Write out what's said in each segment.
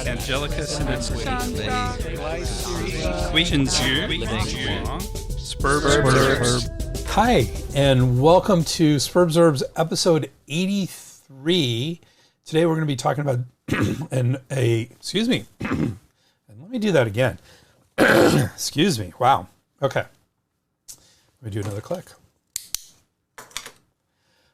Angelicus Spurbs. Hi, and welcome to Spurbs Herbs episode 83. Today we're going to be talking about excuse me, and let me do that again. Excuse me. Wow. Okay. Let me do another click.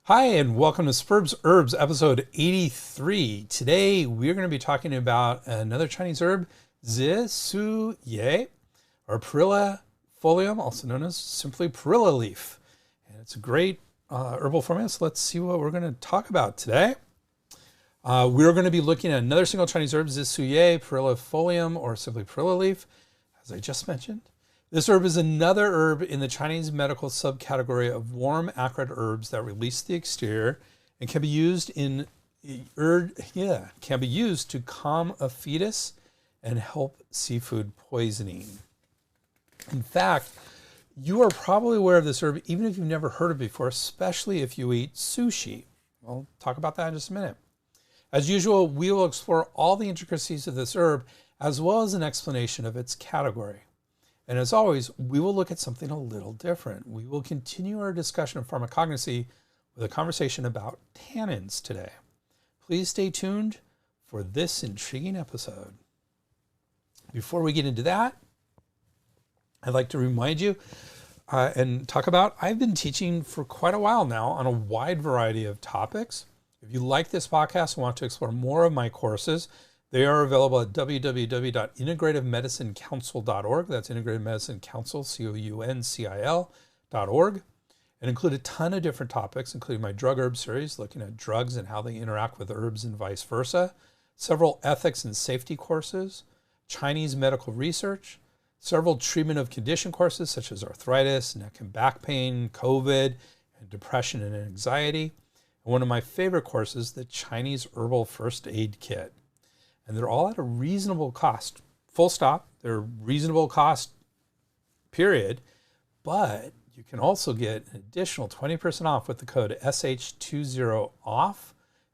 Hi, and welcome to Spurbs Herbs episode 83. Today we're going to be talking about another Chinese herb, Zisuye, or Perillae Folium, also known as simply Perilla Leaf. And it's a great herbal formula, so let's see what we're going to talk about today. We're going to be looking at another single Chinese herb, Zisuye, Perillae Folium, or simply Perilla Leaf, as I just mentioned. This herb is another herb in the Chinese medical subcategory of warm acrid herbs that release the exterior and can be used to calm a fetus and help seafood poisoning. In fact, you are probably aware of this herb even if you've never heard of it before, especially if you eat sushi. We'll talk about that in just a minute. As usual, we will explore all the intricacies of this herb as well as an explanation of its category. And as always, we will look at something a little different. We will continue our discussion of pharmacognosy with a conversation about tannins today. Please stay tuned for this intriguing episode. Before we get into that, I'd like to remind you and talk about, I've been teaching for quite a while now on a wide variety of topics. If you like this podcast and want to explore more of my courses, they are available at www.integrativemedicinecouncil.org. That's Integrative Medicine Council, COUNCIL.org, and include a ton of different topics, including my drug herb series, looking at drugs and how they interact with herbs and vice versa, several ethics and safety courses, Chinese medical research, several treatment of condition courses such as arthritis, neck and back pain, COVID, and depression and anxiety, and one of my favorite courses, the Chinese Herbal First Aid Kit. And they're all at a reasonable cost, full stop. They're reasonable cost, period. But you can also get an additional 20% off with the code SH20OFF,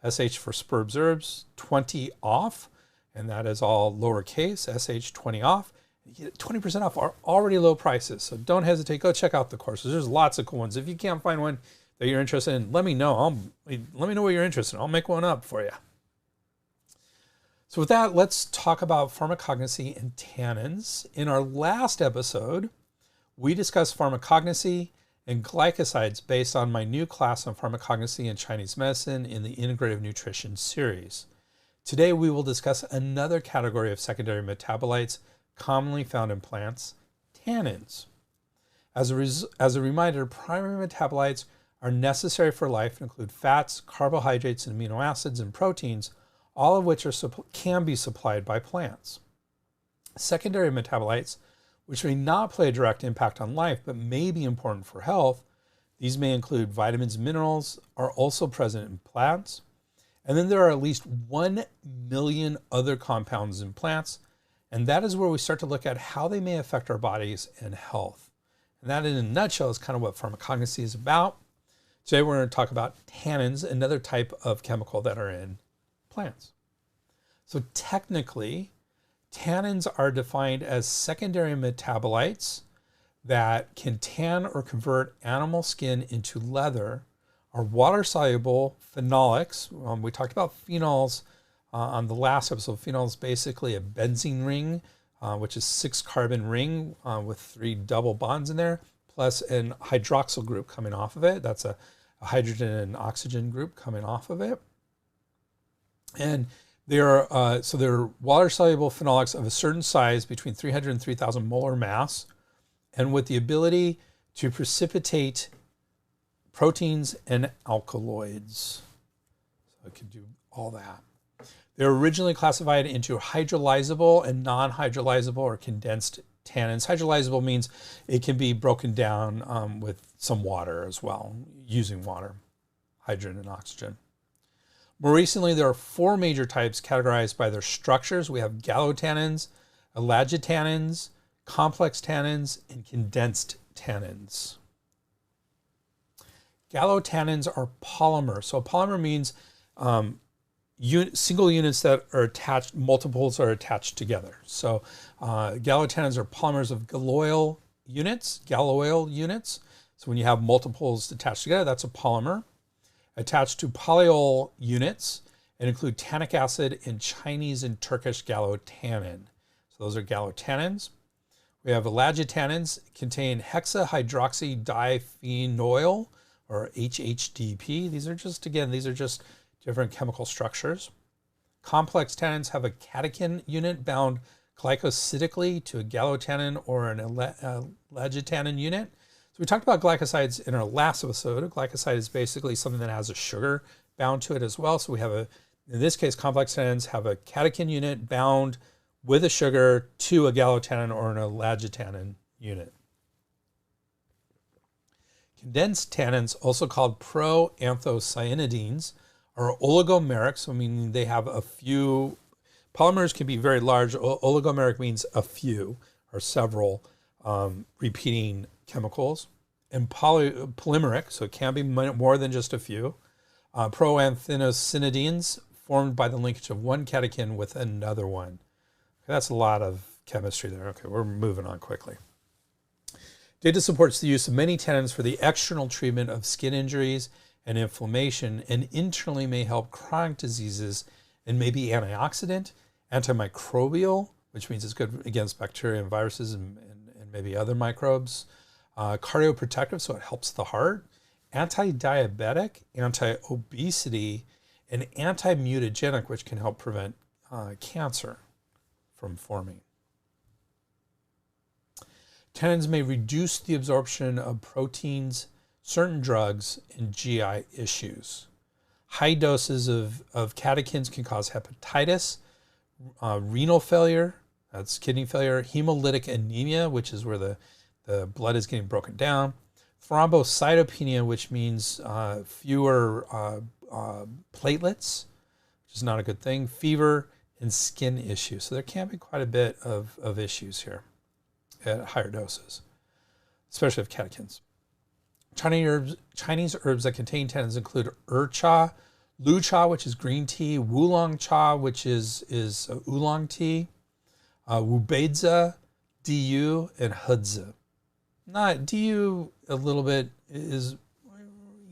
SH for Spurbs Herbs, 20 off. And that is all lowercase, SH20 off. You get 20% off our already low prices. So don't hesitate. Go check out the courses. There's lots of cool ones. If you can't find one that you're interested in, let me know. Let me know what you're interested in. I'll make one up for you. So with that, let's talk about pharmacognosy and tannins. In our last episode, we discussed pharmacognosy and glycosides based on my new class on pharmacognosy and Chinese medicine in the Integrative Nutrition series. Today, we will discuss another category of secondary metabolites commonly found in plants, tannins. As a reminder, primary metabolites are necessary for life and include fats, carbohydrates, and amino acids and proteins, all of which can be supplied by plants. Secondary metabolites, which may not play a direct impact on life but may be important for health, these may include vitamins and minerals, are also present in plants. And then there are at least 1 million other compounds in plants, and that is where we start to look at how they may affect our bodies and health. And that in a nutshell is kind of what pharmacognosy is about. Today we're going to talk about tannins, another type of chemical that are in plants. So technically, tannins are defined as secondary metabolites that can tan or convert animal skin into leather, are water-soluble phenolics. We talked about phenols on the last episode. Phenol is basically a benzene ring, which is 6-carbon ring with 3 double bonds in there, plus an hydroxyl group coming off of it. That's a hydrogen and oxygen group coming off of it. And they're water-soluble phenolics of a certain size between 300 and 3,000 molar mass, and with the ability to precipitate proteins and alkaloids. So it can do all that. They're originally classified into hydrolyzable and non-hydrolyzable or condensed tannins. Hydrolyzable means it can be broken down with some water as well, using water, hydrogen and oxygen. More recently, there are 4 major types categorized by their structures. We have gallotannins, elagitannins, complex tannins, and condensed tannins. Gallotannins are polymers. So a polymer means single units that are attached, multiples are attached together. So gallotannins are polymers of galloyl units. So when you have multiples attached together, that's a polymer. Attached to polyol units and include tannic acid and Chinese and Turkish gallotannin. So those are gallotannins. We have elagitannins, contain hexahydroxydiphenol, or HHDP. These are just different chemical structures. Complex tannins have a catechin unit bound glycosidically to a gallotannin or an elagittannin unit. So we talked about glycosides in our last episode. A glycoside is basically something that has a sugar bound to it as well. So we have in this case, complex tannins have a catechin unit bound with a sugar to a gallotannin or an elagittannin unit. Condensed tannins, also called proanthocyanidins, are oligomeric, so meaning they have a few. Polymers can be very large. Oligomeric means a few or several repeating chemicals. And polymeric, so it can be more than just a few. Proanthocyanidins, formed by the linkage of one catechin with another one. Okay, that's a lot of chemistry there. Okay, we're moving on quickly. Data supports the use of many tannins for the external treatment of skin injuries and inflammation, and internally may help chronic diseases and may be antioxidant, antimicrobial, which means it's good against bacteria and viruses and maybe other microbes, cardioprotective, so it helps the heart, anti-diabetic, anti-obesity, and anti-mutagenic, which can help prevent cancer from forming. Tannins may reduce the absorption of proteins, certain drugs, and GI issues. High doses of catechins can cause hepatitis, renal failure, that's kidney failure, hemolytic anemia, which is where the blood is getting broken down, thrombocytopenia, which means fewer platelets, which is not a good thing, fever, and skin issues. So there can be quite a bit of issues here at higher doses, especially of catechins. Chinese herbs that contain tannins include cha, lu cha, which is green tea, wulong cha, which is oolong tea, wubeizi, du, and hudzi. Not du a little bit is,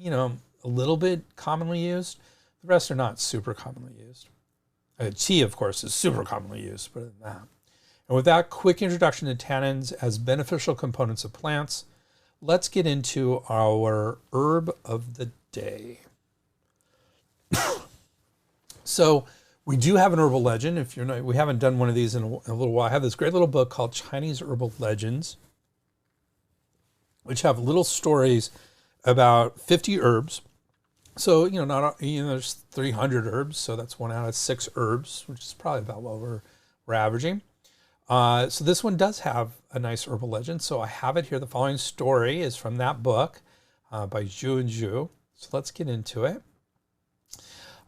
a little bit commonly used. The rest are not super commonly used. Tea, of course, is super commonly used, but than that. And with that quick introduction to tannins as beneficial components of plants, let's get into our herb of the day. So we do have an herbal legend. If you're not, we haven't done one of these in a little while. I have this great little book called Chinese Herbal Legends, which have little stories about 50 herbs. So, there's 300 herbs, so that's 1 out of 6 herbs, which is probably about what we're averaging. So this one does have a nice herbal legend. So I have it here. The following story is from that book by Zhu and Zhu. So let's get into it.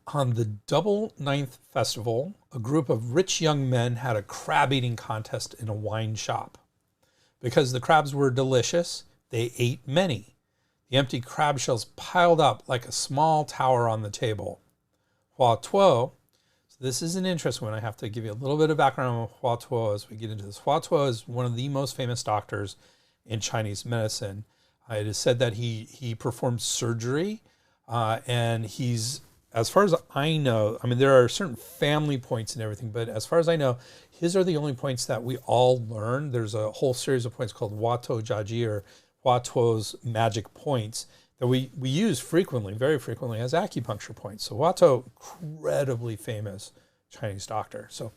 On the Double Ninth Festival, a group of rich young men had a crab eating contest in a wine shop. Because the crabs were delicious, they ate many. The empty crab shells piled up like a small tower on the table. Hua Tuo, so this is an interesting one. I have to give you a little bit of background on Hua Tuo as we get into this. Hua Tuo is one of the most famous doctors in Chinese medicine. It is said that he performed surgery, and he's, as far as I know, there are certain family points and everything, but as far as I know, his are the only points that we all learn. There's a whole series of points called Hua Tuo Jiaji, or Hua Tuo's magic points, that we use frequently, very frequently, as acupuncture points. So Hua Tuo, incredibly famous Chinese doctor. So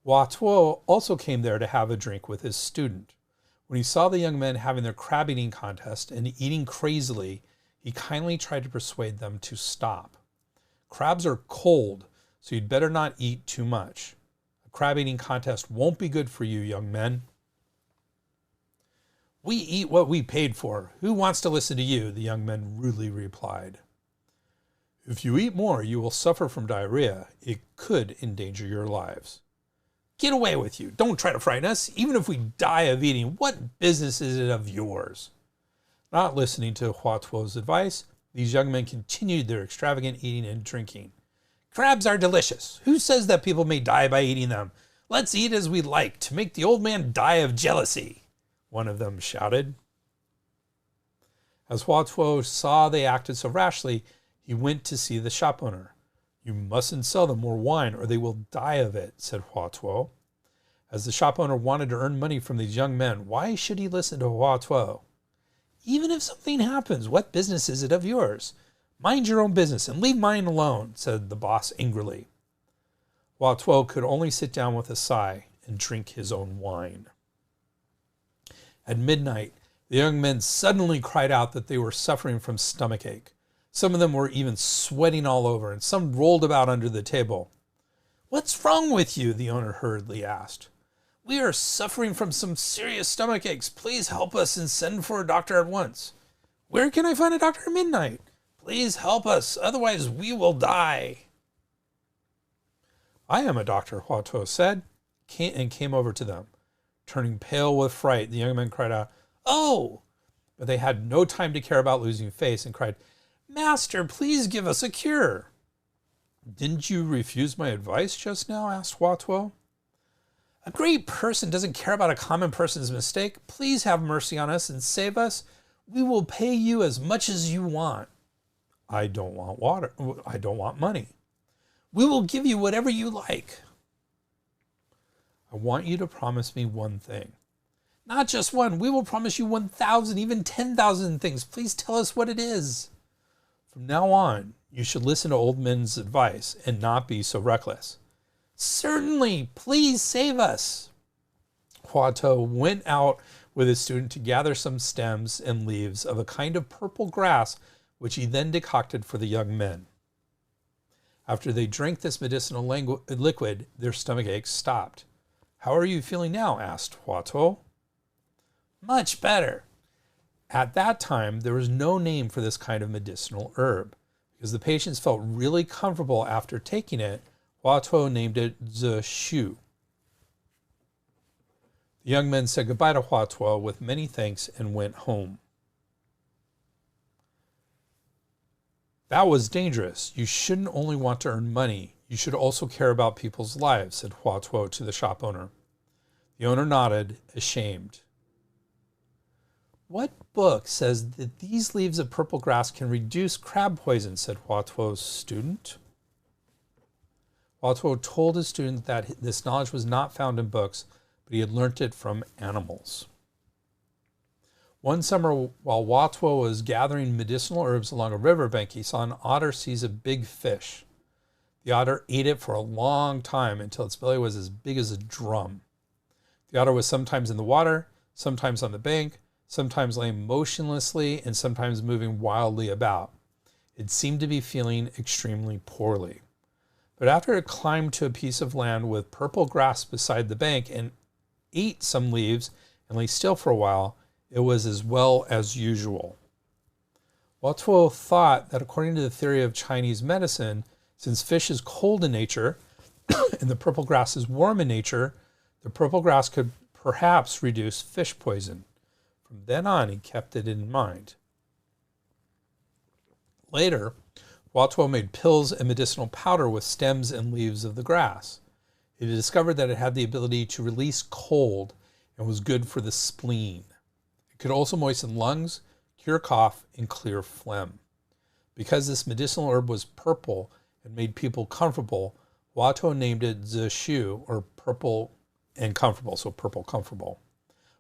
Hua Tuo also came there to have a drink with his student. When he saw the young men having their crab eating contest and eating crazily, he kindly tried to persuade them to stop. Crabs are cold, so you'd better not eat too much. A crab eating contest won't be good for you, young men. We eat what we paid for. Who wants to listen to you? The young men rudely replied. If you eat more, you will suffer from diarrhea. It could endanger your lives. Get away with you. Don't try to frighten us. Even if we die of eating, what business is it of yours? Not listening to Hua Tuo's advice, these young men continued their extravagant eating and drinking. Crabs are delicious. Who says that people may die by eating them? Let's eat as we like to make the old man die of jealousy, one of them shouted. As Hua Tuo saw they acted so rashly, he went to see the shop owner. You mustn't sell them more wine or they will die of it, said Hua Tuo. As the shop owner wanted to earn money from these young men, why should he listen to Hua Tuo? Even if something happens, what business is it of yours? Mind your own business and leave mine alone, said the boss angrily. Hua Tuo could only sit down with a sigh and drink his own wine. At midnight, the young men suddenly cried out that they were suffering from stomachache. Some of them were even sweating all over, and some rolled about under the table. What's wrong with you? The owner hurriedly asked. We are suffering from some serious stomach aches. Please help us and send for a doctor at once. Where can I find a doctor at midnight? Please help us, otherwise we will die. I am a doctor, Hua Tuo said, and came over to them. Turning pale with fright, the young men cried out, Oh! But they had no time to care about losing face and cried, Master, please give us a cure. Didn't you refuse my advice just now? Asked Hua Tuo. A great person doesn't care about a common person's mistake. Please have mercy on us and save us. We will pay you as much as you want. I don't want water. I don't want money. We will give you whatever you like. I want you to promise me one thing. Not just one. We will promise you 1,000, even 10,000 things. Please tell us what it is. From now on, you should listen to old men's advice and not be so reckless. Certainly, please save us. Hua Tuo went out with his student to gather some stems and leaves of a kind of purple grass, which he then decocted for the young men. After they drank this medicinal liquid, their stomach aches stopped. How are you feeling now? Asked Hua Tuo. Much better. At that time, there was no name for this kind of medicinal herb. Because the patients felt really comfortable after taking it, Hua Tuo named it Zishu. The young men said goodbye to Hua Tuo with many thanks and went home. That was dangerous. You shouldn't only want to earn money. You should also care about people's lives, said Hua Tuo to the shop owner. The owner nodded, ashamed. What book says that these leaves of purple grass can reduce crab poison, said Hua Tuo's student. Hua Tuo told his student that this knowledge was not found in books, but he had learnt it from animals. One summer, while Hua Tuo was gathering medicinal herbs along a riverbank, he saw an otter seize a big fish. The otter ate it for a long time until its belly was as big as a drum. The otter was sometimes in the water, sometimes on the bank, sometimes laying motionlessly, and sometimes moving wildly about. It seemed to be feeling extremely poorly. But after it climbed to a piece of land with purple grass beside the bank and ate some leaves and lay still for a while, it was as well as usual. Hua Tuo thought that according to the theory of Chinese medicine, since fish is cold in nature and the purple grass is warm in nature, the purple grass could perhaps reduce fish poison. From then on, he kept it in mind. Later, Hua Tuo made pills and medicinal powder with stems and leaves of the grass. He discovered that it had the ability to release cold and was good for the spleen. It could also moisten lungs, cure cough, and clear phlegm. Because this medicinal herb was purple and made people comfortable, Hua Tuo named it Zishu, or purple and comfortable, so purple comfortable.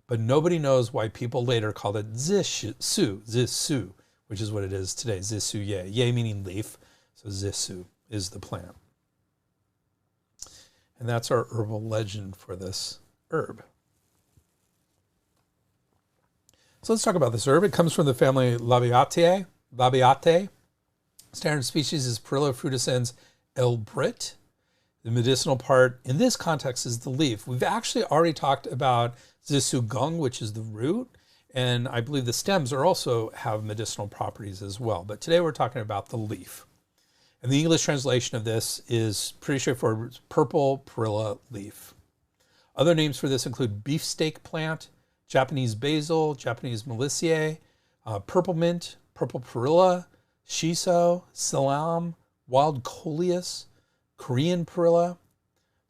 But nobody knows why people later called it Zishu, which is what it is today, Zishu ye. Ye meaning leaf, so Zishu is the plant. And that's our herbal legend for this herb. So let's talk about this herb. It comes from the family Labiatae. Standard species is Perillae frutescens elbrit. The medicinal part in this context is the leaf. We've actually already talked about Zishu gong, which is the root, and I believe the stems also have medicinal properties as well. But today we're talking about the leaf. And the English translation of this is pretty straightforward. It's purple perilla leaf. Other names for this include beefsteak plant, Japanese basil, Japanese melissiae, purple mint, purple perilla, shiso, salam, wild coleus, Korean Perilla,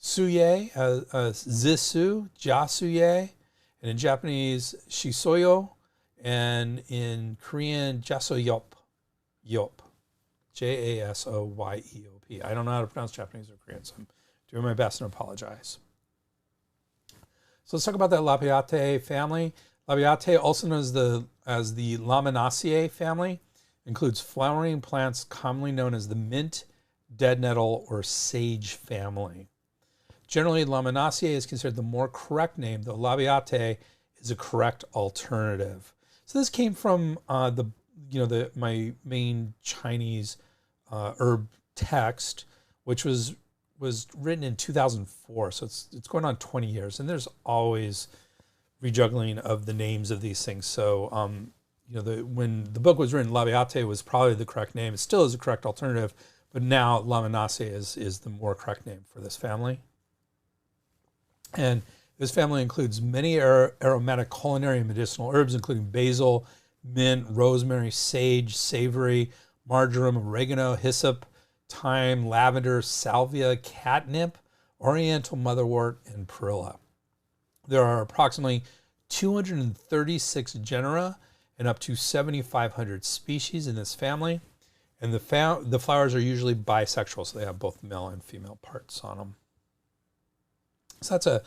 Suye, Zisu, Jasuye, and in Japanese, Shisoyo, and in Korean, Jasoyop, Yop, Jasoyeop. I don't know how to pronounce Japanese or Korean, so I'm doing my best and apologize. So let's talk about that Labiatae family. Labiatae, also known as the Laminaceae family, includes flowering plants commonly known as the mint, dead nettle, or sage family. Generally, Laminaceae is considered the more correct name, though Labiatae is a correct alternative. So this came from my main Chinese herb text, which was written in 2004. So it's going on 20 years, and there's always rejuggling of the names of these things. So when the book was written, Labiatae was probably the correct name. It still is a correct alternative, but now Laminaceae is the more correct name for this family. And this family includes many aromatic culinary and medicinal herbs, including basil, mint, rosemary, sage, savory, marjoram, oregano, hyssop, thyme, lavender, salvia, catnip, oriental motherwort, and perilla. There are approximately 236 genera and up to 7,500 species in this family. And the flowers are usually bisexual, so they have both male and female parts on them. So that's a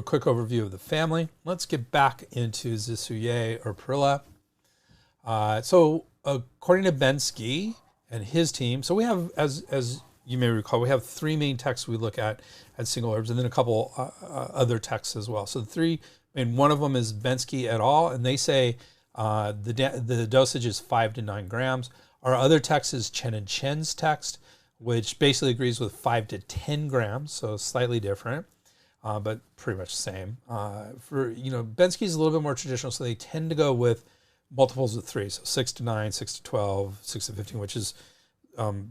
quick overview of the family. Let's get back into Zisuye or Perilla. So according to Bensky and his team, so we have, as you may recall, we have three main texts we look at single herbs, and then a couple other texts as well. So the three, one of them is Bensky et al., and they say the dosage is 5 to 9 grams. Our other text is Chen and Chen's text, which basically agrees with 5 to 10 grams, so slightly different. But pretty much the same. Bensky's a little bit more traditional, so they tend to go with multiples of 3, so 6 to 9, 6 to 12, 6 to 15, which is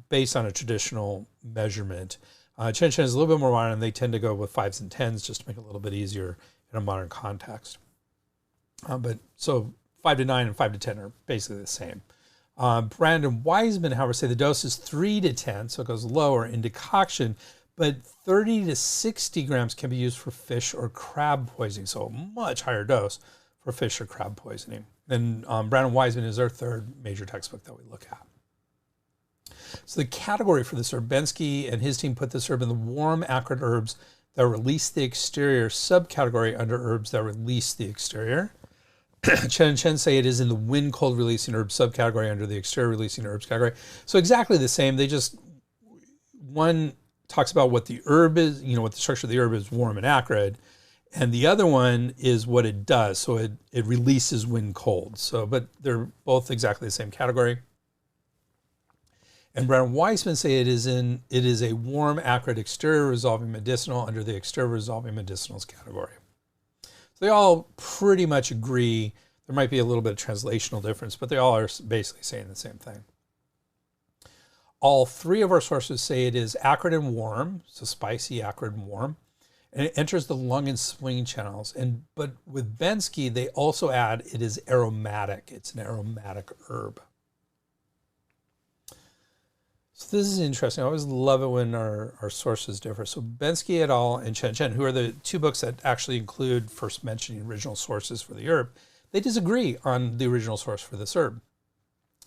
based on a traditional measurement. Chen is a little bit more modern, and they tend to go with 5s and 10s just to make it a little bit easier in a modern context. So 5 to 9 and 5 to 10 are basically the same. Brandon Wiseman, however, say the dose is 3 to 10, so it goes lower in decoction, but 30 to 60 grams can be used for fish or crab poisoning, so a much higher dose for fish or crab poisoning. And Brandon Wiseman is our third major textbook that we look at. So the category for this herb, Bensky and his team put this herb in the warm, acrid herbs that release the exterior subcategory under herbs that release the exterior. Chen and Chen say it is in the wind cold releasing herbs subcategory under the exterior releasing herbs category. So exactly the same. They just, one talks about what the herb is, what the structure of the herb is, warm and acrid. And the other one is what it does. So it releases wind cold. So, but they're both exactly the same category. And Brown Weissman say it is a warm, acrid, exterior resolving medicinal under the exterior resolving medicinals category. So they all pretty much agree. There might be a little bit of translational difference, but they all are basically saying the same thing. All three of our sources say it is acrid and warm, so spicy, acrid, and warm, and it enters the lung and spleen channels. But with Bensky, they also add it is aromatic. It's an aromatic herb. So this is interesting. I always love it when our sources differ. So Bensky et al. And Chen Chen, who are the two books that actually include first mentioning original sources for the herb, they disagree on the original source for this herb.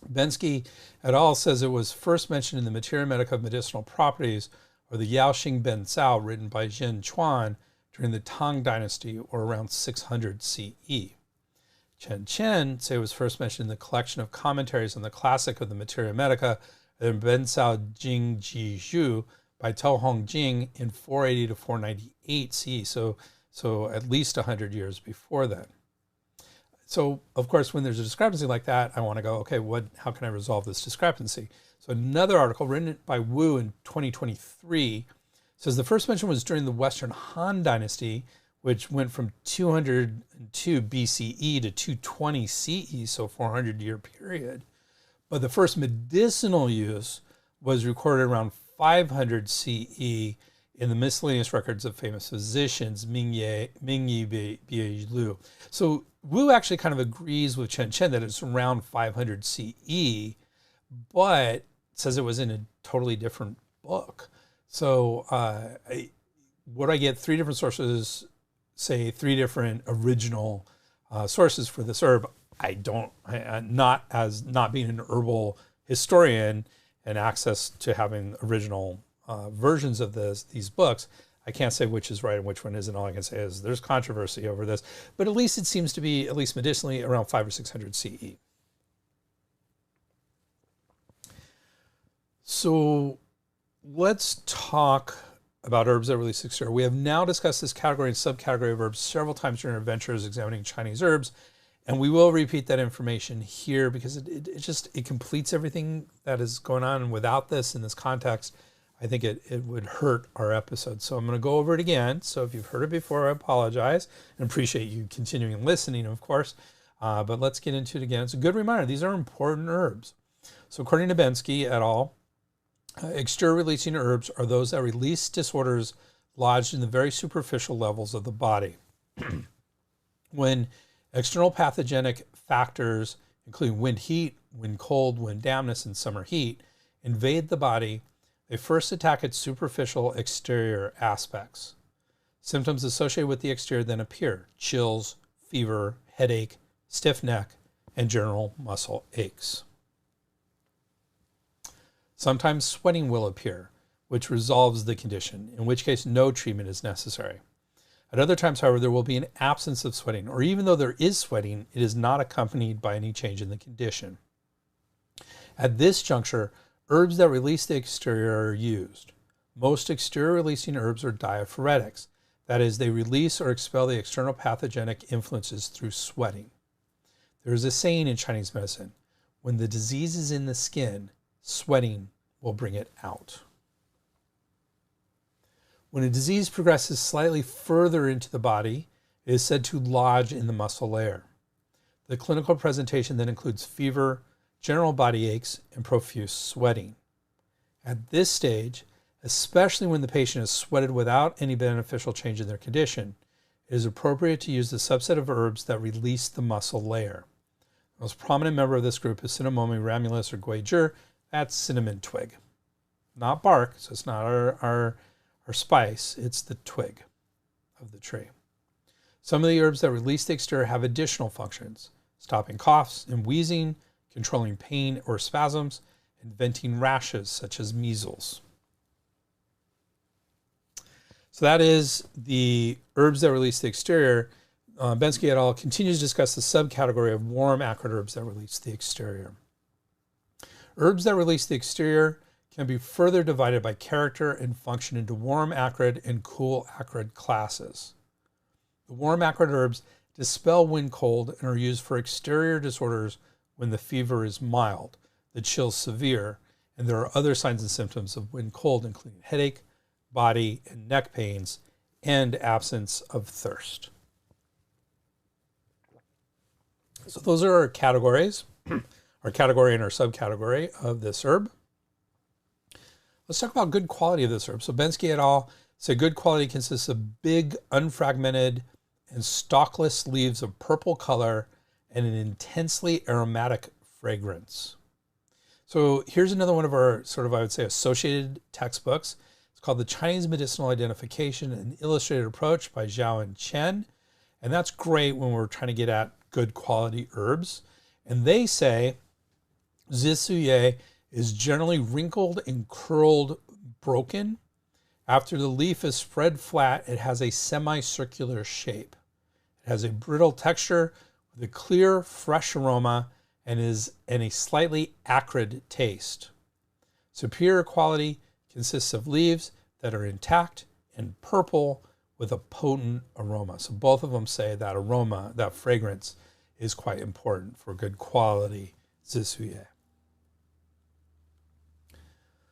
Bensky et al. Says it was first mentioned in the Materia Medica of Medicinal Properties, or the Yaoxing Ben Cao, written by Zhen Chuan during the Tang Dynasty, or around 600 CE. Chen Chen say it was first mentioned in the collection of commentaries on the classic of the Materia Medica, the Ben Cao Jing Ji Zhu by Tao Hong Jing in 480 to 498 CE, so at least 100 years before that. So, of course, when there's a discrepancy like that, I want to go, okay, how can I resolve this discrepancy? So another article written by Wu in 2023 says the first mention was during the Western Han Dynasty, which went from 202 BCE to 220 CE, so 400-year period. But the first medicinal use was recorded around 500 CE in the miscellaneous records of famous physicians, Mingyi Bie Lu. So Wu actually kind of agrees with Chen Chen that it's around 500 CE, but says it was in a totally different book. So what I get 3 different sources, say 3 different original sources for this herb. Not being an herbal historian and access to having original versions of these books, I can't say which is right and which one isn't. All I can say is there's controversy over this, but at least it seems to be, at least medicinally, around 500 or 600 CE. So let's talk about herbs that release exterior. We have now discussed this category and subcategory of herbs several times during our adventures examining Chinese herbs, and we will repeat that information here because it completes everything that is going on. And without this in this context, I think it would hurt our episode. So I'm going to go over it again. So if you've heard it before, I apologize and appreciate you continuing listening, of course. But let's get into it again. It's a good reminder. These are important herbs. So according to Bensky et al., exterior releasing herbs are those that release disorders lodged in the very superficial levels of the body. When external pathogenic factors, including wind heat, wind cold, wind dampness, and summer heat, invade the body, they first attack its superficial exterior aspects. Symptoms associated with the exterior then appear: chills, fever, headache, stiff neck, and general muscle aches. Sometimes sweating will appear, which resolves the condition, in which case no treatment is necessary. At other times, however, there will be an absence of sweating, or even though there is sweating, it is not accompanied by any change in the condition. At this juncture, herbs that release the exterior are used. Most exterior releasing herbs are diaphoretics. That is, they release or expel the external pathogenic influences through sweating. There is a saying in Chinese medicine: when the disease is in the skin, sweating will bring it out. When a disease progresses slightly further into the body, it is said to lodge in the muscle layer. The clinical presentation then includes fever, general body aches, and profuse sweating. At this stage, especially when the patient is sweated without any beneficial change in their condition, it is appropriate to use the subset of herbs that release the muscle layer. The most prominent member of this group is Cinnamomum ramulus or guizhi. That's cinnamon twig. Not bark, so it's not our spice, it's the twig of the tree. Some of the herbs that release the exterior have additional functions: stopping coughs and wheezing, controlling pain or spasms, and venting rashes such as measles. So that is the herbs that release the exterior. Bensky et al. Continues to discuss the subcategory of warm acrid herbs that release the exterior. Herbs that release the exterior can be further divided by character and function into warm acrid and cool acrid classes. The warm acrid herbs dispel wind cold and are used for exterior disorders when the fever is mild, the chills severe, and there are other signs and symptoms of wind cold, including headache, body and neck pains, and absence of thirst. So those are our categories, our category and our subcategory of this herb. Let's talk about good quality of this herb. So Bensky et al. Say good quality consists of big, unfragmented, and stalkless leaves of purple color and an intensely aromatic fragrance. So here's another one of our I would say, associated textbooks. It's called The Chinese Medicinal Identification, an Illustrated Approach by Zhao and Chen. And that's great when we're trying to get at good quality herbs. And they say Zisuye is generally wrinkled and curled broken. After the leaf is spread flat, it has a semicircular shape. It has a brittle texture with a clear, fresh aroma and a slightly acrid taste. Superior quality consists of leaves that are intact and purple with a potent aroma. So both of them say that aroma, that fragrance, is quite important for good quality Zisuye.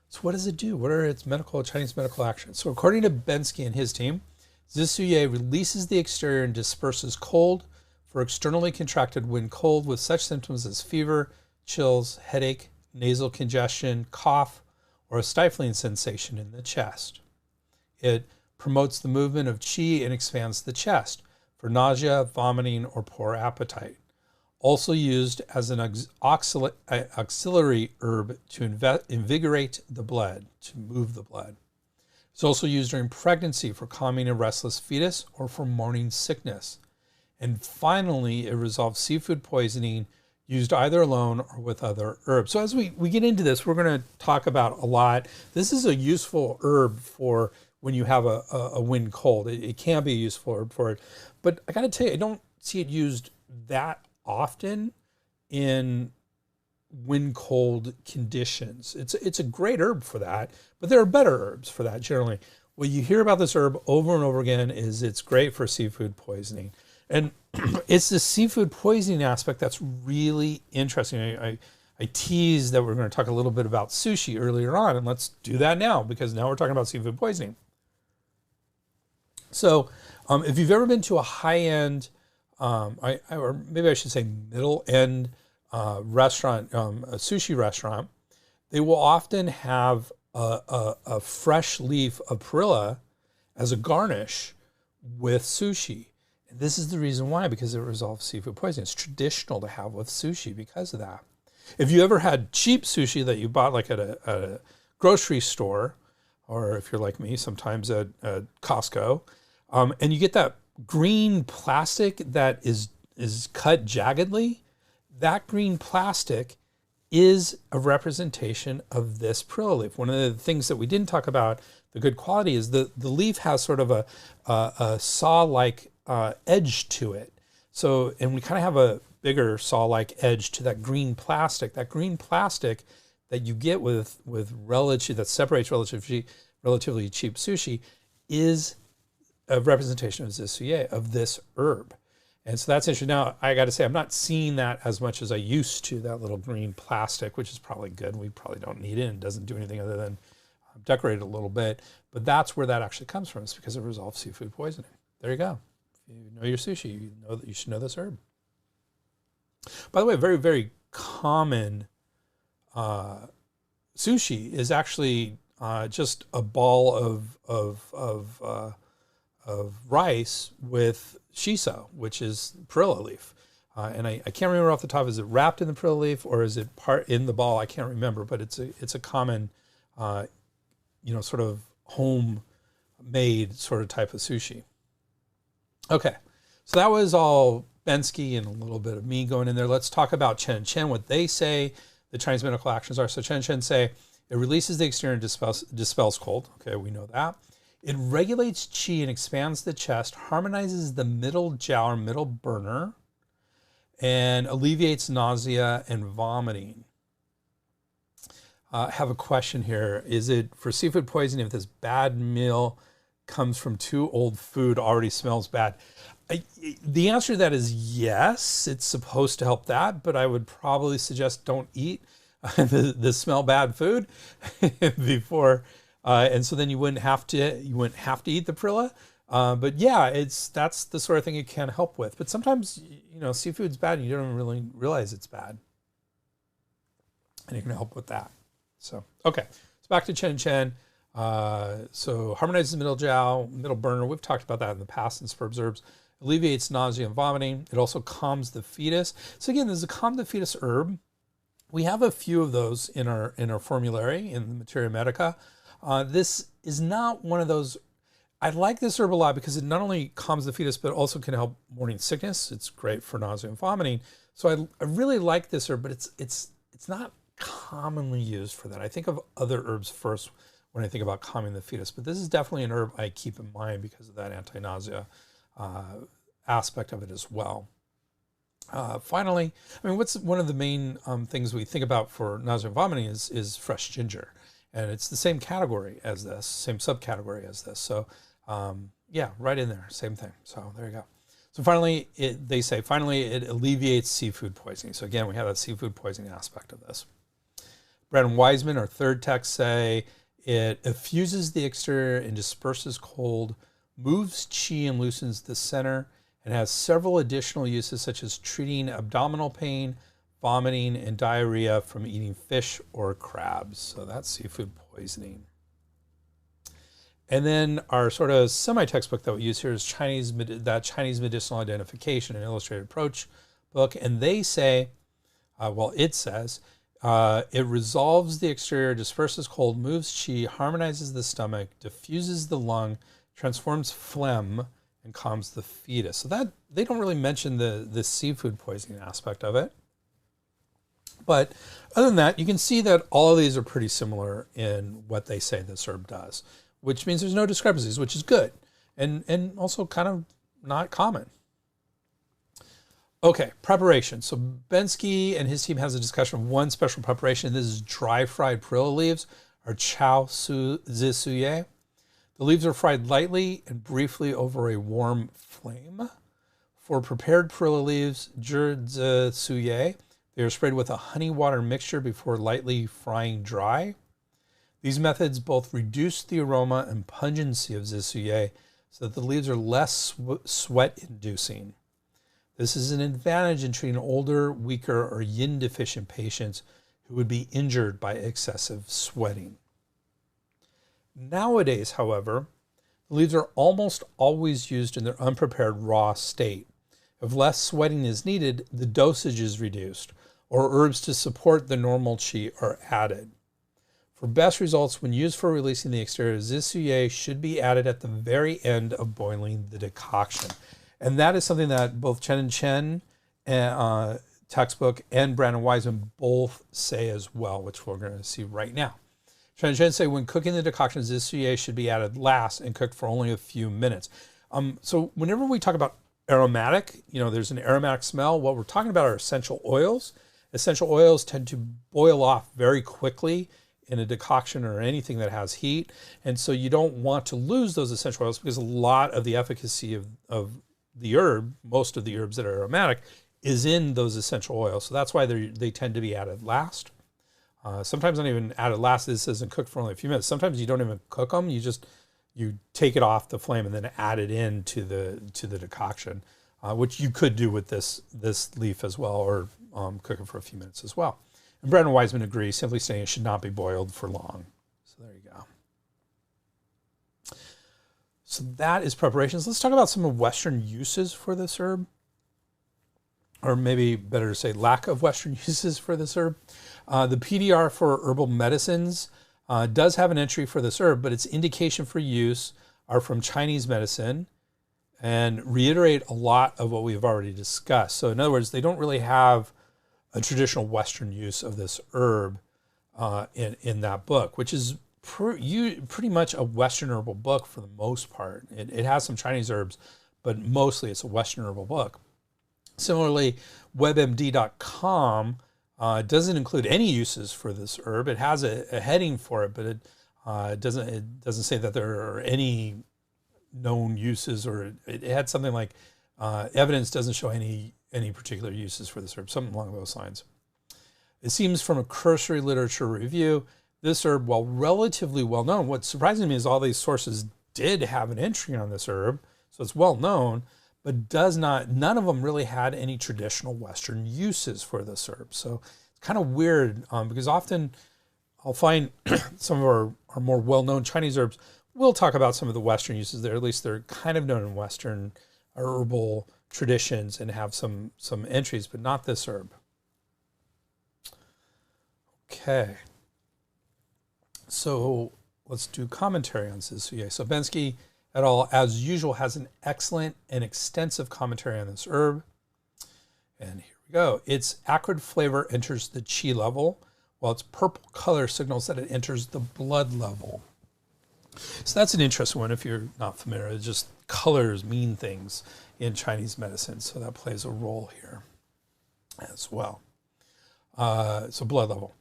So what does it do? What are its Chinese medical actions? So according to Bensky and his team, Zisuye releases the exterior and disperses cold for externally contracted wind cold with such symptoms as fever, chills, headache, nasal congestion, cough, or a stifling sensation in the chest. It promotes the movement of qi and expands the chest for nausea, vomiting, or poor appetite. Also used as an auxiliary herb to invigorate the blood, to move the blood. It's also used during pregnancy for calming a restless fetus or for morning sickness. And finally, it resolves seafood poisoning used either alone or with other herbs. So as we get into this, we're going to talk about a lot. This is a useful herb for when you have a wind cold. It can be a useful herb for it. But I got to tell you, I don't see it used that often in wind cold conditions. It's a great herb for that, but there are better herbs for that generally. What you hear about this herb over and over again is it's great for seafood poisoning. And it's the seafood poisoning aspect that's really interesting. I teased that we're going to talk a little bit about sushi earlier on, and let's do that now because now we're talking about seafood poisoning. So if you've ever been to a high-end, or maybe I should say middle-end restaurant, a sushi restaurant, they will often have a fresh leaf of perilla as a garnish with sushi. And this is the reason why, because it resolves seafood poisoning. It's traditional to have with sushi because of that. If you ever had cheap sushi that you bought like at a grocery store, or if you're like me, sometimes at Costco, and you get that green plastic that is cut jaggedly, that green plastic is a representation of this perilla leaf. One of the things that we didn't talk about, the good quality, is the leaf has sort of a saw-like edge to it. So, and we kind of have a bigger saw-like edge to that green plastic. That green plastic that you get with that separates relatively cheap sushi is a representation of this herb. And so that's interesting. Now, I got to say, I'm not seeing that as much as I used to, that little green plastic, which is probably good. We probably don't need it. It doesn't do anything other than decorate it a little bit. But that's where that actually comes from. It's because it resolves seafood poisoning. There you go. If you know your sushi, you know that you should know this herb. By the way, very, very common sushi is actually just a ball of rice with shiso, which is perilla leaf. And I can't remember off the top, is it wrapped in the perilla leaf or is it part in the ball? I can't remember, but it's a common, sort of homemade sort of type of sushi. Okay, so that was all Bensky and a little bit of me going in there. Let's talk about Chen, what they say the Chinese medical actions are. So Chen say it releases the exterior and dispels cold. Okay, we know that. It regulates qi and expands the chest, harmonizes the middle jiao or middle burner, and alleviates nausea and vomiting. I have a question here. Is it for seafood poisoning if this bad meal comes from too old food, already smells bad? The answer to that is yes, it's supposed to help that, but I would probably suggest don't eat the smell bad food before, and so then you wouldn't have to eat the perilla. But yeah, that's the sort of thing you can help with. But sometimes seafood's bad and you don't really realize it's bad, and you can help with that. So okay, so back to Chen. So harmonizes the middle jiao, middle burner. We've talked about that in the past in superb herbs. Alleviates nausea and vomiting. It also calms the fetus. So again, there's a calm the fetus herb. We have a few of those in our formulary in the Materia Medica. This is not one of those. I like this herb a lot because it not only calms the fetus, but also can help morning sickness. It's great for nausea and vomiting. So I really like this herb, but it's not commonly used for that. I think of other herbs first when I think about calming the fetus, but this is definitely an herb I keep in mind because of that anti-nausea aspect of it as well. Finally, what's one of the main things we think about for nausea and vomiting is fresh ginger. And it's the same category as this, same subcategory as this. So yeah, right in there, same thing. So there you go. So finally, they say it alleviates seafood poisoning. So again, we have that seafood poisoning aspect of this. Brad and Wiseman, our third text, say it effuses the exterior and disperses cold, moves qi and loosens the center, and has several additional uses such as treating abdominal pain, vomiting, and diarrhea from eating fish or crabs. So that's seafood poisoning. And then our sort of semi-textbook that we use here is Chinese Medicinal Identification, an illustrated approach book. And they say, it says, It resolves the exterior, disperses cold, moves qi, harmonizes the stomach, diffuses the lung, transforms phlegm, and calms the fetus. So that they don't really mention the seafood poisoning aspect of it. But other than that, you can see that all of these are pretty similar in what they say this herb does, which means there's no discrepancies, which is good, and also kind of not common. Okay, preparation. So Bensky and his team has a discussion of one special preparation. This is dry fried perilla leaves, or chao zisuye. The leaves are fried lightly and briefly over a warm flame. For prepared perilla leaves, zisuye, they are sprayed with a honey water mixture before lightly frying dry. These methods both reduce the aroma and pungency of zisuye so that the leaves are less sweat-inducing. This is an advantage in treating older, weaker, or yin-deficient patients who would be injured by excessive sweating. Nowadays, however, the leaves are almost always used in their unprepared raw state. If less sweating is needed, the dosage is reduced, or herbs to support the normal qi are added. For best results, when used for releasing the exterior, zisuye should be added at the very end of boiling the decoction. And that is something that both Chen and Chen textbook and Brandon Wiseman both say as well, which we're going to see right now. Chen and Chen say when cooking the decoction, zisuye should be added last and cooked for only a few minutes. So whenever we talk about aromatic, there's an aromatic smell. What we're talking about are essential oils. Essential oils tend to boil off very quickly in a decoction or anything that has heat. And so you don't want to lose those essential oils because a lot of the efficacy of the herb, most of the herbs that are aromatic, is in those essential oils. So that's why they tend to be added last. Sometimes not even added last. This isn't cooked for only a few minutes. Sometimes you don't even cook them. You take it off the flame and then add it into the decoction, which you could do with this leaf as well, or cook it for a few minutes as well. And Brandon Wiseman agrees, simply saying it should not be boiled for long. So there you go. So that is preparations. Let's talk about some of Western uses for this herb. Or maybe better to say lack of Western uses for this herb. The PDR for herbal medicines does have an entry for this herb, but its indication for use are from Chinese medicine and reiterate a lot of what we've already discussed. So in other words, they don't really have a traditional Western use of this herb in that book, which is pretty much a Western herbal book for the most part. It has some Chinese herbs, but mostly it's a Western herbal book. Similarly, WebMD.com doesn't include any uses for this herb. It has a heading for it, but it doesn't say that there are any known uses, or it had something like evidence doesn't show any particular uses for this herb, something along those lines. It seems from a cursory literature review, this herb, while relatively well known, what's surprising me is all these sources did have an entry on this herb, so it's well known, but none of them really had any traditional Western uses for this herb. So it's kind of weird because often I'll find some of our more well-known Chinese herbs will talk about some of the Western uses there. At least they're kind of known in Western herbal traditions and have some entries, but not this herb. Okay. So let's do commentary on zisuye. So Bensky et al., as usual, has an excellent and extensive commentary on this herb. And here we go. Its acrid flavor enters the qi level, while its purple color signals that it enters the blood level. So that's an interesting one if you're not familiar. It's just colors mean things in Chinese medicine, so that plays a role here as well. So blood level.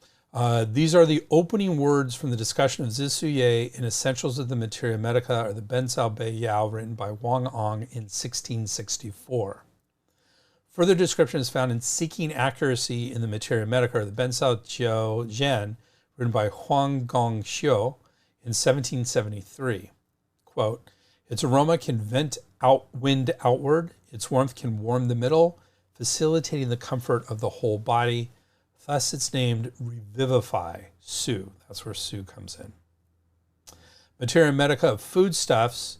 These are the opening words from the discussion of zisuye in Essentials of the Materia Medica, or the Ben Cao Bei Yao, written by Wang Ong in 1664. Further description is found in Seeking Accuracy in the Materia Medica, or the Ben Cao Jiao Zhen, written by Huang Gongxiu in 1773. Quote, its aroma can vent wind outward, its warmth can warm the middle, facilitating the comfort of the whole body. Thus it's named Revivify, Su. That's where Su comes in. Materia Medica of Foodstuffs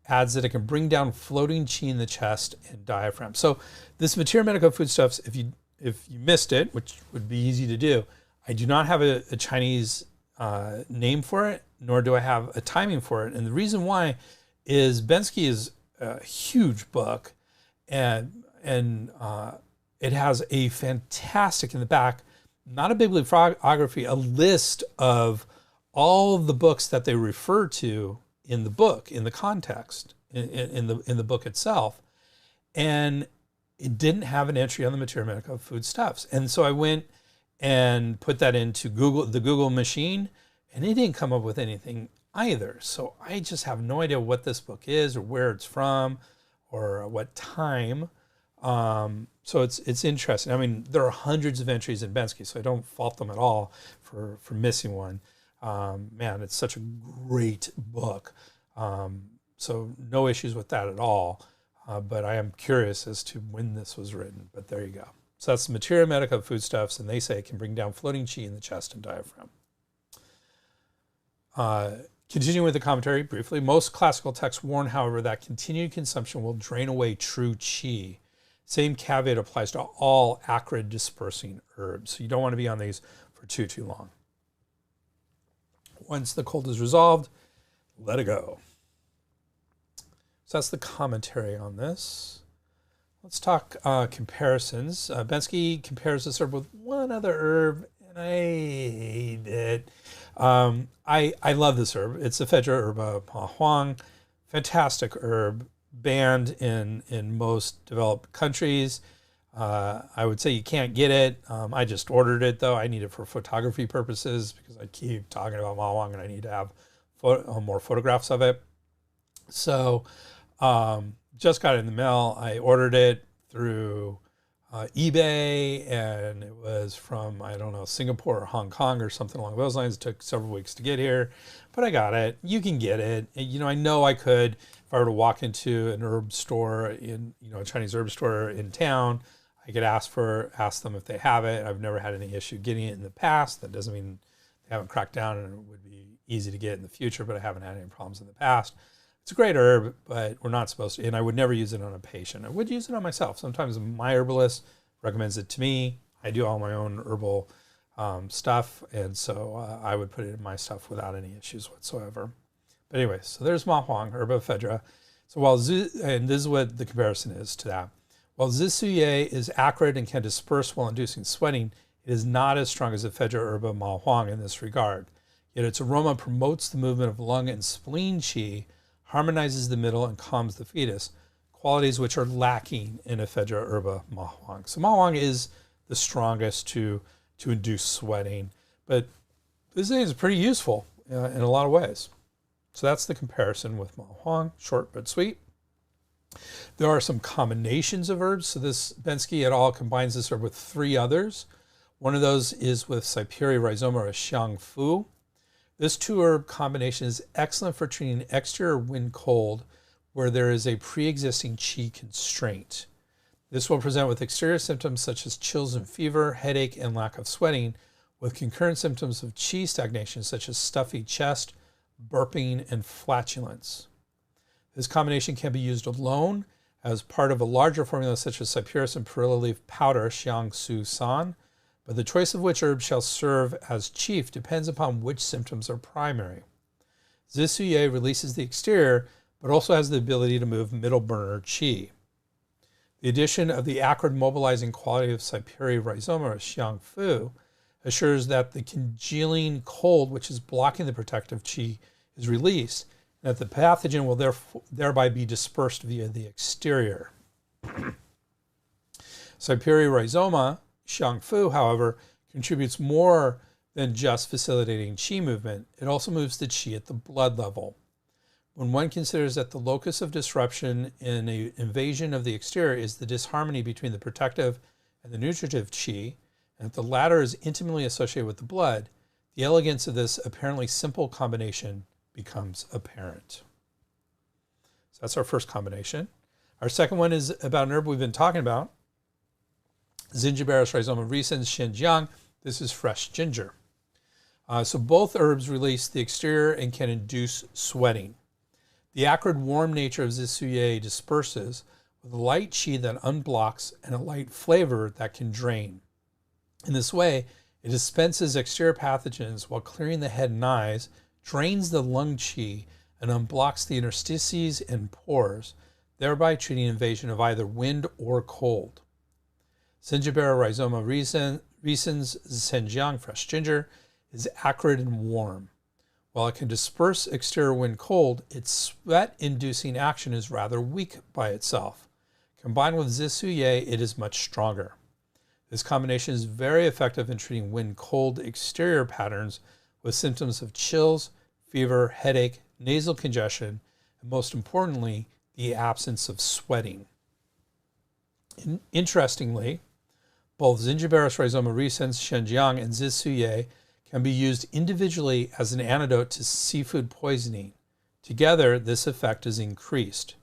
adds that it can bring down floating qi in the chest and diaphragm. So this Materia Medica of Foodstuffs, if you missed it, which would be easy to do, I do not have a Chinese name for it, nor do I have a timing for it. And the reason why is Bensky is a huge book, and it has a fantastic in the back, not a bibliography, a list of all the books that they refer to in the book, in the context, in the book itself. And it didn't have an entry on the Materia Medica of foodstuffs. And so I went and put that into the Google machine, and it didn't come up with anything either. So I just have no idea what this book is or where it's from or what time. So it's interesting. I mean, there are hundreds of entries in Bensky, so I don't fault them at all for missing one. Man, it's such a great book. So no issues with that at all. But I am curious as to when this was written. But there you go. So that's the Materia Medica of foodstuffs, and they say it can bring down floating chi in the chest and diaphragm. Continuing with the commentary briefly, most classical texts warn, however, that continued consumption will drain away true chi. Same caveat applies to all acrid dispersing herbs. So you don't want to be on these for too long. Once the cold is resolved, let it go. So that's the commentary on this. Let's talk comparisons. Bensky compares this herb with one other herb, and I hate it. I love this herb. It's the Ephedra herba ma huang. Fantastic herb, banned in most developed countries. I would say you can't get it. I just ordered it, though. I need it for photography purposes because I keep talking about ma huang, and I need to have more photographs of it. So just got it in the mail. I ordered it through eBay, and it was from, I don't know, Singapore or Hong Kong or something along those lines. It took several weeks to get here, but I got it. You can get it. And, you know, I know I could, if I were to walk into an herb store in, you know, a Chinese herb store in town, I could ask them if they have it. I've never had any issue getting it in the past. That doesn't mean they haven't cracked down and it would be easy to get in the future, but I haven't had any problems in the past. It's a great herb, but we're not supposed to, and I would never use it on a patient. I would use it on myself. Sometimes my herbalist recommends it to me. I do all my own herbal stuff, and so I would put it in my stuff without any issues whatsoever. But anyway, so there's ma huang, herba ephedra. So and this is what the comparison is to that. While zisuye is acrid and can disperse while inducing sweating, it is not as strong as ephedra herba ma huang in this regard. Yet its aroma promotes the movement of lung and spleen qi, harmonizes the middle, and calms the fetus, qualities which are lacking in ephedra herba ma huang. So ma huang is the strongest to induce sweating, but this is pretty useful in a lot of ways. So that's the comparison with ma huang, short but sweet. There are some combinations of herbs. So this Bensky et al. Combines this herb with 3 others. One of those is with Cyperi rhizoma or xiang fu. This 2-herb combination is excellent for treating exterior wind cold where there is a pre-existing qi constraint. This will present with exterior symptoms such as chills and fever, headache, and lack of sweating, with concurrent symptoms of qi stagnation such as stuffy chest, burping, and flatulence. This combination can be used alone as part of a larger formula such as Cyperus and Perilla Leaf powder, xiang su san, but the choice of which herb shall serve as chief depends upon which symptoms are primary. Zisuye releases the exterior, but also has the ability to move middle burner qi. The addition of the acrid mobilizing quality of Cyperi rhizoma or xiang fu assures that the congealing cold, which is blocking the protective qi, is released, and that the pathogen will thereby be dispersed via the exterior. Cyperi rhizoma, xiang fu, however, contributes more than just facilitating qi movement. It also moves the qi at the blood level. When one considers that the locus of disruption in an invasion of the exterior is the disharmony between the protective and the nutritive qi, and that the latter is intimately associated with the blood, the elegance of this apparently simple combination becomes apparent. So that's our first combination. Our second one is about an herb we've been talking about, Zingiberus rhizoma recens Xinjiang. This is fresh ginger. So both herbs release the exterior and can induce sweating. The acrid warm nature of Zisuye disperses with a light qi that unblocks and a light flavor that can drain. In this way, It dispenses exterior pathogens while clearing the head and eyes, drains the lung qi, and unblocks the interstices and pores, thereby treating invasion of either wind or cold. Zingiber rhizoma recens Zhenjiang fresh ginger is acrid and warm. While it can disperse exterior wind cold, its sweat-inducing action is rather weak by itself. Combined with Zisuye, it is much stronger. This combination is very effective in treating wind-cold exterior patterns with symptoms of chills, fever, headache, nasal congestion, and most importantly, the absence of sweating. Interestingly, both Zingiberis rhizoma recens Zhenjiang and Zisuye can be used individually as an antidote to seafood poisoning. Together, this effect is increased.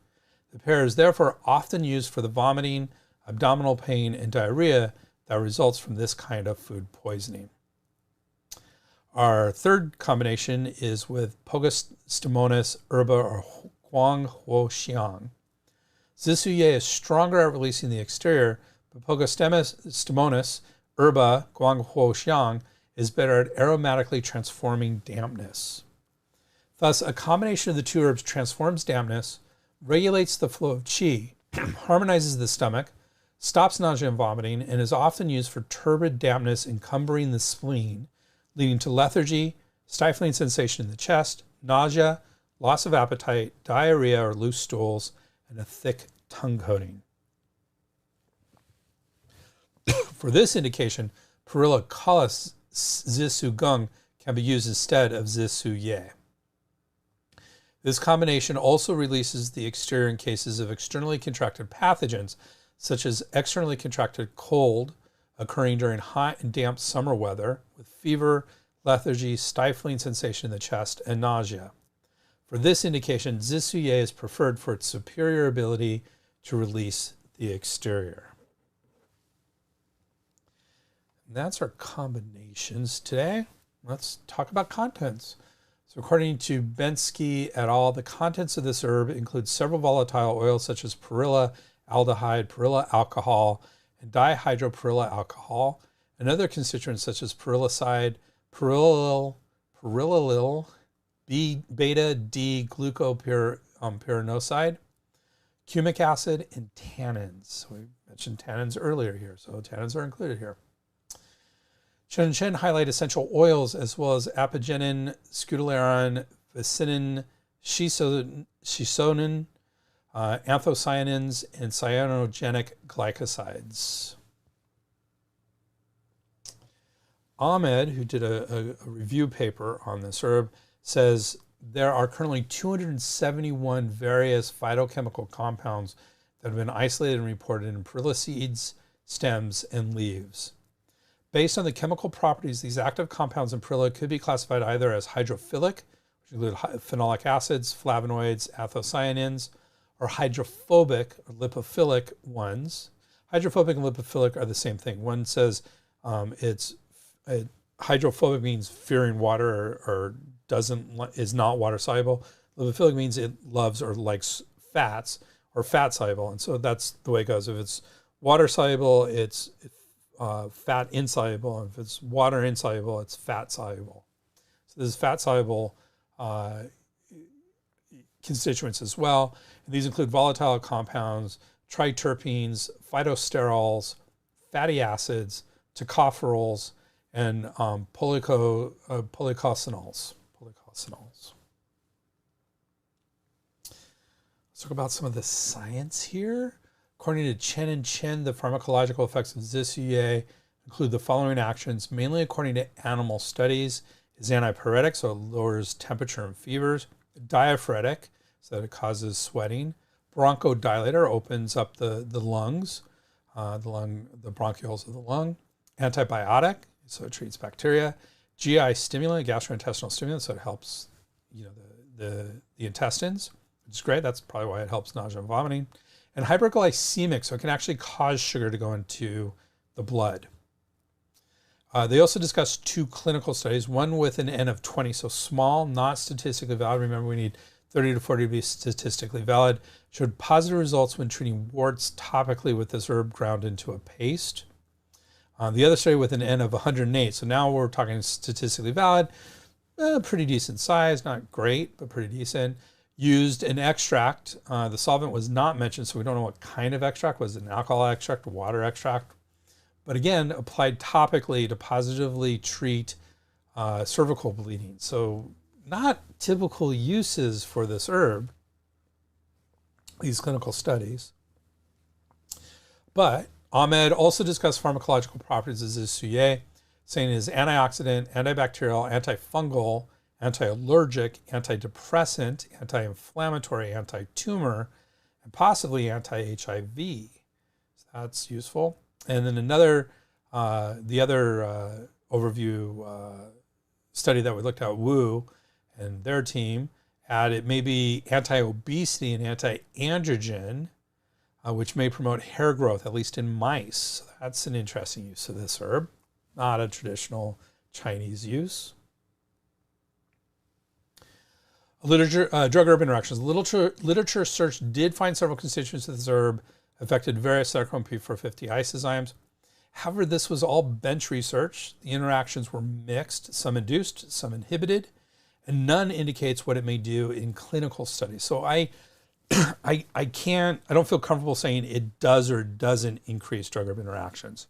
The pair is therefore often used for the vomiting, abdominal pain, and diarrhea that results from this kind of food poisoning. Our third combination is with Pogostimonis herba or Guanghuoxiang. Zisuye is stronger at releasing the exterior, but Pogostimonis herba Guanghuoxiang is better at aromatically transforming dampness. Thus, a combination of the two herbs transforms dampness, regulates the flow of qi, harmonizes the stomach, stops nausea and vomiting, and is often used for turbid dampness encumbering the spleen, leading to lethargy, stifling sensation in the chest, nausea, loss of appetite, diarrhea or loose stools, and a thick tongue coating. For this indication, Perilla Leaf Zisugung can be used instead of Zisuye. This combination also releases the exterior in cases of externally contracted pathogens, such as externally contracted cold occurring during hot and damp summer weather with fever, lethargy, stifling sensation in the chest, and nausea. For this indication, Zisuye is preferred for its superior ability to release the exterior. And that's our combinations today. Let's talk about contents. So according to Bensky et al., the contents of this herb include several volatile oils such as perilla aldehyde, perilla alcohol, and dihydroperilla alcohol, and other constituents such as perillicide, perillyl, beta-D glucopyranoside, cumic acid, and tannins. We mentioned tannins earlier here, so tannins are included here. Chen and Chen highlight essential oils as well as apigenin, scutellarin, vicinin, shisonin, anthocyanins, and cyanogenic glycosides. Ahmed, who did a review paper on this herb, says there are currently 271 various phytochemical compounds that have been isolated and reported in perilla seeds, stems, and leaves. Based on the chemical properties, these active compounds in perilla could be classified either as hydrophilic, which include phenolic acids, flavonoids, anthocyanins, or hydrophobic or lipophilic ones. Hydrophobic and lipophilic are the same thing. One says hydrophobic means fearing water or is not water soluble. Lipophilic means it loves or likes fats or fat soluble, and so that's the way it goes. If it's water soluble, it's fat insoluble, and if it's water insoluble, it's fat soluble. So this is fat soluble constituents as well. And these include volatile compounds, triterpenes, phytosterols, fatty acids, tocopherols, and polycosynols. Let's talk about some of the science here. According to Chen and Chen, the pharmacological effects of Zisuye include the following actions, mainly according to animal studies. Is antipyretic, so it lowers temperature and fevers. Diaphoretic, so that it causes sweating. Bronchodilator, opens up the lungs, the bronchioles of the lung. Antibiotic, so it treats bacteria. GI stimulant, gastrointestinal stimulant, so it helps the intestines, which is great. That's probably why it helps nausea and vomiting. And hyperglycemic, so it can actually cause sugar to go into the blood. They also discussed two clinical studies, one with an N of 20, so small, not statistically valid. Remember, we need 30 to 40 to be statistically valid. Showed positive results when treating warts topically with this herb ground into a paste. The other study with an N of 108. So now we're talking statistically valid, pretty decent size, not great, but pretty decent. Used an extract. The solvent was not mentioned, so we don't know what kind of extract. Was it an alcohol extract, water extract? But again, applied topically to positively treat cervical bleeding. So not typical uses for this herb, these clinical studies. But Ahmed also discussed pharmacological properties of zisuye, saying it is antioxidant, antibacterial, antifungal, anti-allergic, antidepressant, anti-inflammatory, anti-tumor, and possibly anti-HIV. So that's useful. And then the other overview study that we looked at, Wu and their team, had it may be anti-obesity and anti-androgen, which may promote hair growth, at least in mice. So that's an interesting use of this herb, not a traditional Chinese use. Drug-herb interactions. Literature search did find several constituents of this herb affected various cytochrome P450 isozymes. However, this was all bench research. The interactions were mixed, some induced, some inhibited, and none indicates what it may do in clinical studies. So I don't feel comfortable saying it does or doesn't increase drug-herb interactions.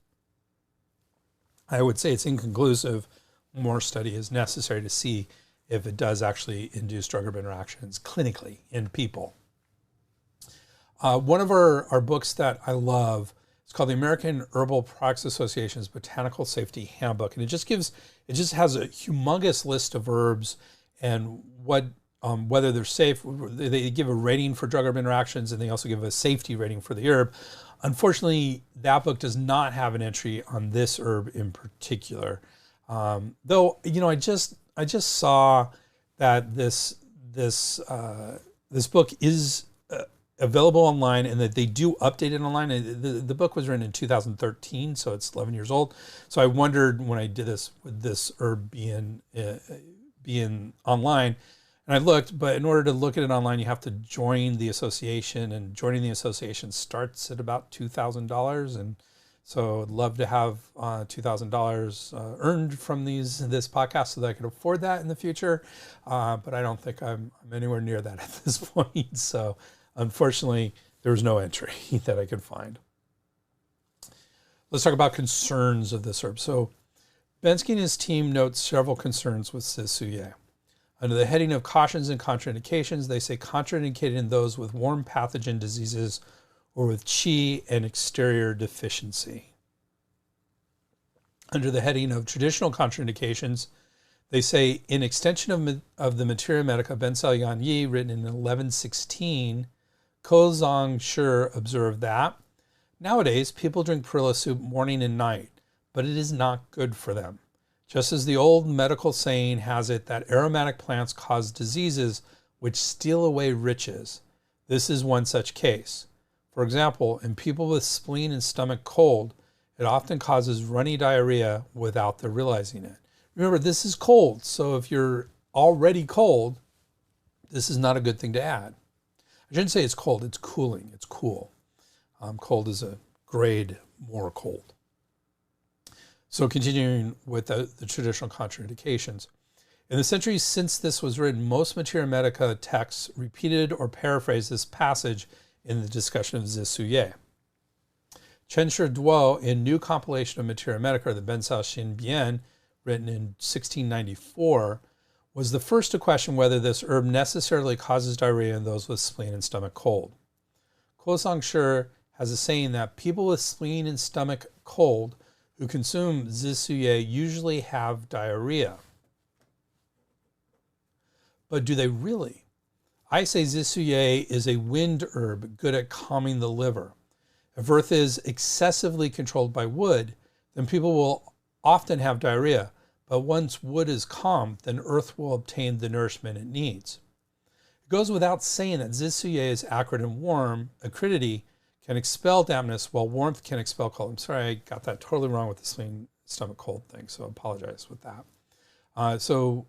I would say it's inconclusive. More study is necessary to see if it does actually induce drug-herb interactions clinically in people. One of our books that I love is called the American Herbal Products Association's Botanical Safety Handbook. And it just has a humongous list of herbs and whether they're safe. They give a rating for drug-herb interactions, and they also give a safety rating for the herb. Unfortunately, that book does not have an entry on this herb in particular. Though, I just saw that this book is available online, and that they do update it online. The book was written in 2013, so it's 11 years old. So I wondered when I did this, with this herb being online, and I looked, but in order to look at it online, you have to join the association, and joining the association starts at about $2,000. And so I'd love to have $2,000 earned from this podcast so that I could afford that in the future. But I don't think I'm anywhere near that at this point. So unfortunately, there was no entry that I could find. Let's talk about concerns of this herb. So Bensky and his team note several concerns with zisuye. Under the heading of cautions and contraindications, they say contraindicated in those with warm pathogen diseases or with qi and exterior deficiency. Under the heading of traditional contraindications, they say in extension of the Materia Medica Bensal Yan Yi, written in 1116, Ko Zhang Shi observed that nowadays people drink perilla soup morning and night, but it is not good for them. Just as the old medical saying has it that aromatic plants cause diseases which steal away riches, this is one such case. For example, in people with spleen and stomach cold, it often causes runny diarrhea without their realizing it. Remember, this is cold, so if you're already cold, this is not a good thing to add. I shouldn't say it's cold, it's cooling, it's cool. Cold is a grade more cold. So continuing with the traditional contraindications. In the centuries since this was written, most Materia Medica texts repeated or paraphrased this passage in the discussion of zisuye. Chen Shi Duo, in New Compilation of Materia Medica, the Bensao Xin Bian, written in 1694, was the first to question whether this herb necessarily causes diarrhea in those with spleen and stomach cold. Ko Zhang Shi has a saying that people with spleen and stomach cold who consume zisuye usually have diarrhea. But do they really? I say zisuye is a wind herb good at calming the liver. If earth is excessively controlled by wood, then people will often have diarrhea. But once wood is calm, then earth will obtain the nourishment it needs. It goes without saying that zisuye is acrid and warm. Acridity can expel dampness, while warmth can expel cold. I'm sorry, I got that totally wrong with the spleen stomach cold thing, so I apologize with that. So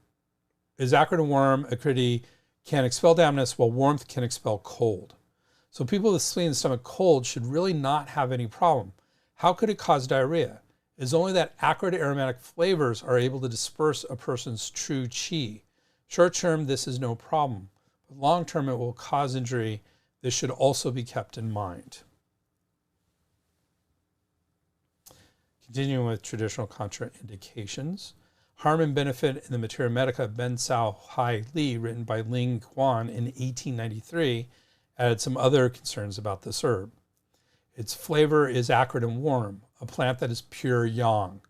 is acrid and warm, acridity can expel dampness, while warmth can expel cold. So people with spleen and stomach cold should really not have any problem. How could it cause diarrhea? It is only that acrid aromatic flavors are able to disperse a person's true qi. Short term, this is no problem, but long term, it will cause injury. This should also be kept in mind. Continuing with traditional contraindications, harm and benefit in the Materia Medica Ben Sao Hai Li, written by Ling Quan in 1893, added some other concerns about this herb. Its flavor is acrid and warm, a plant that is pure yang.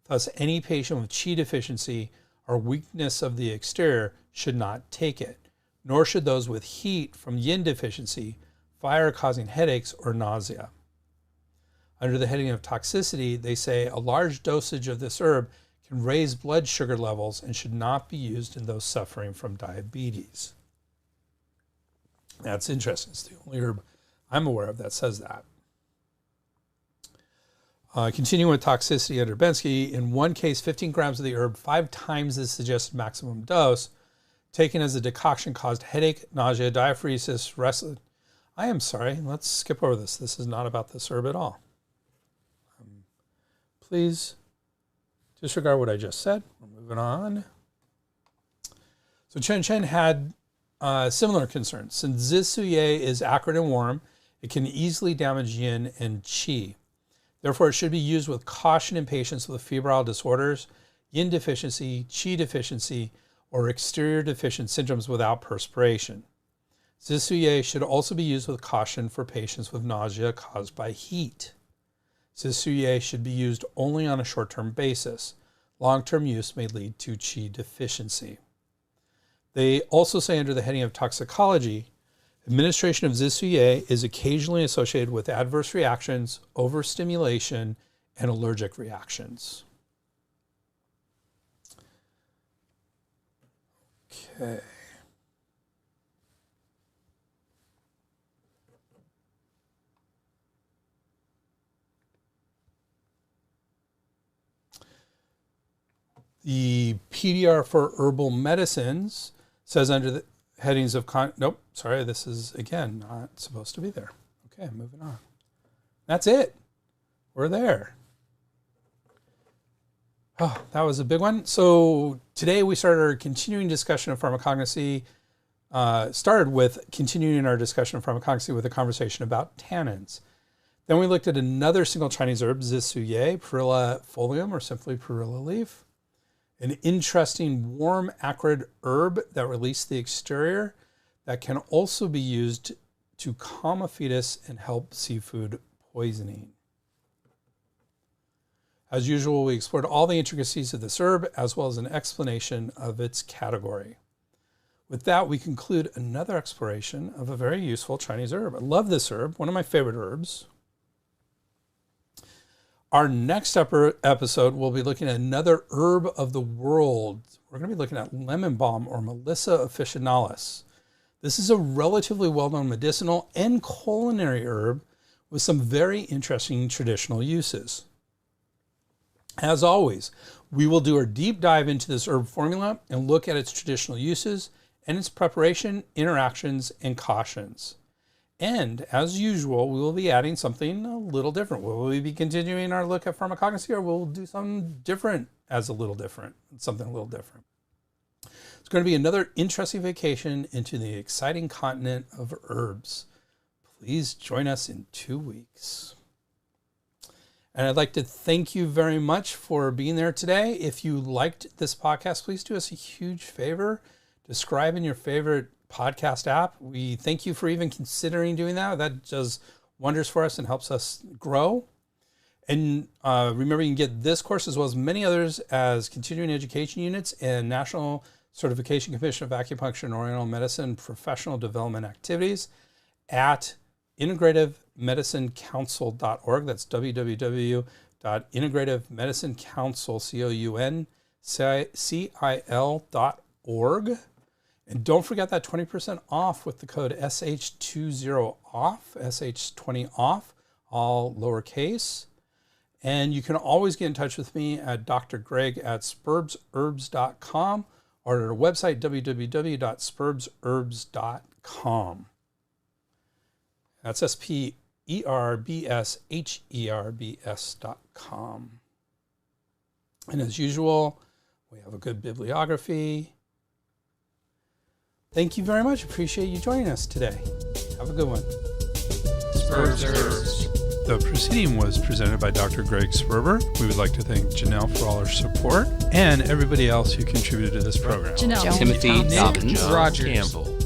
Thus, any patient with qi deficiency or weakness of the exterior should not take it, nor should those with heat from yin deficiency, fire causing headaches or nausea. Under the heading of toxicity, they say a large dosage of this herb can raise blood sugar levels and should not be used in those suffering from diabetes. That's interesting. It's the only herb I'm aware of that says that. Continuing with toxicity under Bensky, in one case, 15 grams of the herb, 5 times the suggested maximum dose, taken as a decoction, caused headache, nausea, diaphoresis, restless. I am sorry, let's skip over this. This is not about this herb at all. Please disregard what I just said. We're moving on. So Chen Chen had similar concerns. Since Zisuye is acrid and warm, it can easily damage yin and qi. Therefore, it should be used with caution in patients with febrile disorders, yin deficiency, qi deficiency, or exterior deficient syndromes without perspiration. Zisuye should also be used with caution for patients with nausea caused by heat. Zisuye should be used only on a short-term basis. Long-term use may lead to qi deficiency. They also say under the heading of toxicology, administration of Zisuye is occasionally associated with adverse reactions, overstimulation, and allergic reactions. Okay. The PDR for herbal medicines says under the headings of nope, sorry, this is again not supposed to be there. Okay, moving on. That's it. We're there. Oh, that was a big one. So today we started our continuing discussion of pharmacognosy. Started with continuing our discussion of pharmacognosy with a conversation about tannins. Then we looked at another single Chinese herb, Zisuye, Perillae Folium, or simply Perilla Leaf. An interesting warm acrid herb that releases the exterior that can also be used to calm a fetus and help seafood poisoning. As usual, we explored all the intricacies of this herb as well as an explanation of its category. With that, we conclude another exploration of a very useful Chinese herb. I love this herb, one of my favorite herbs. Our next episode, we'll be looking at another herb of the world. We're going to be looking at lemon balm, or Melissa officinalis. This is a relatively well-known medicinal and culinary herb with some very interesting traditional uses. As always, we will do our deep dive into this herb formula and look at its traditional uses and its preparation, interactions, and cautions. And as usual, we will be adding something a little different. Will we be continuing our look at pharmacognosy, or we'll do something different as a little different, something a little different? It's going to be another interesting vacation into the exciting continent of herbs. Please join us in 2 weeks. And I'd like to thank you very much for being there today. If you liked this podcast, please do us a huge favor. Describe in your favorite podcast app. We thank you for even considering doing that. That does wonders for us and helps us grow. And remember, you can get this course as well as many others as continuing education units and National Certification Commission of Acupuncture and Oriental Medicine professional development activities at integrativemedicinecouncil.org. That's www.integrativemedicinecouncil.org. And don't forget that 20% off with the code SH20OFF, SH20OFF, all lowercase. And you can always get in touch with me at drgreg@spurbsherbs.com or at our website, www.spurbsherbs.com. That's SPERBSHERBS.com. And as usual, we have a good bibliography. Thank you very much. Appreciate you joining us today. Have a good one. The proceeding was presented by Dr. Greg Sperber. We would like to thank Janelle for all her support and everybody else who contributed to this program. Janelle. Timothy Dobbins, Rogers, Campbell.